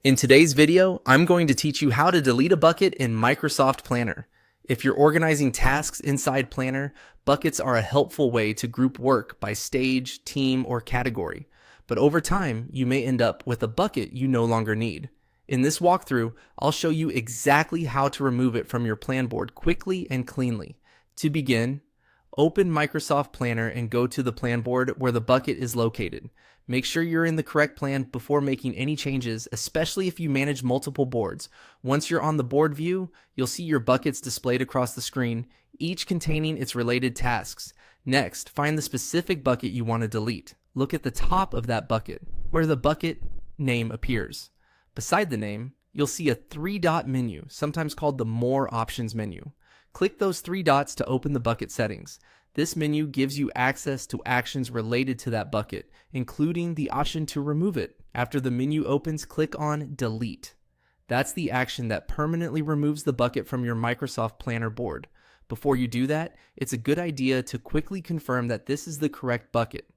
In today's video, I'm going to teach you how to delete a bucket in Microsoft Planner. If you're organizing tasks inside Planner, buckets are a helpful way to group work by stage, team, or category. But over time, you may end up with a bucket you no longer need. In this walkthrough, I'll show you exactly how to remove it from your plan board quickly and cleanly. To begin, open Microsoft Planner and go to the plan board where the bucket is located. Make sure you're in the correct plan before making any changes, especially if you manage multiple boards. Once you're on the board view, you'll see your buckets displayed across the screen, each containing its related tasks. Next, find the specific bucket you want to delete. Look at the top of that bucket, where the bucket name appears. Beside the name, you'll see a three-dot menu, sometimes called the More Options menu. Click those three dots to open the bucket settings. This menu gives you access to actions related to that bucket, including the option to remove it. After the menu opens, click on Delete. That's the action that permanently removes the bucket from your Microsoft Planner board. Before you do that, it's a good idea to quickly confirm that this is the correct bucket.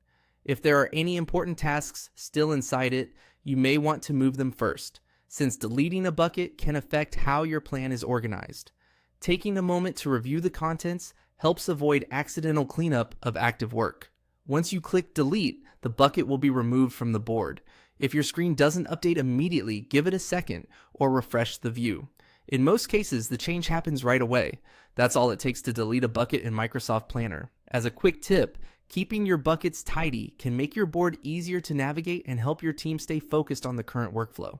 If there are any important tasks still inside it, you may want to move them first, since deleting a bucket can affect how your plan is organized. Taking a moment to review the contents helps avoid accidental cleanup of active work. Once you click delete, the bucket will be removed from the board. If your screen doesn't update immediately, give it a second or refresh the view. In most cases, the change happens right away. That's all it takes to delete a bucket in Microsoft Planner. As a quick tip, keeping your buckets tidy can make your board easier to navigate and help your team stay focused on the current workflow.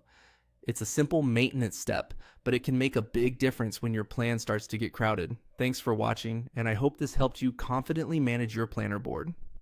It's a simple maintenance step, but it can make a big difference when your plan starts to get crowded. Thanks for watching, and I hope this helped you confidently manage your planner board.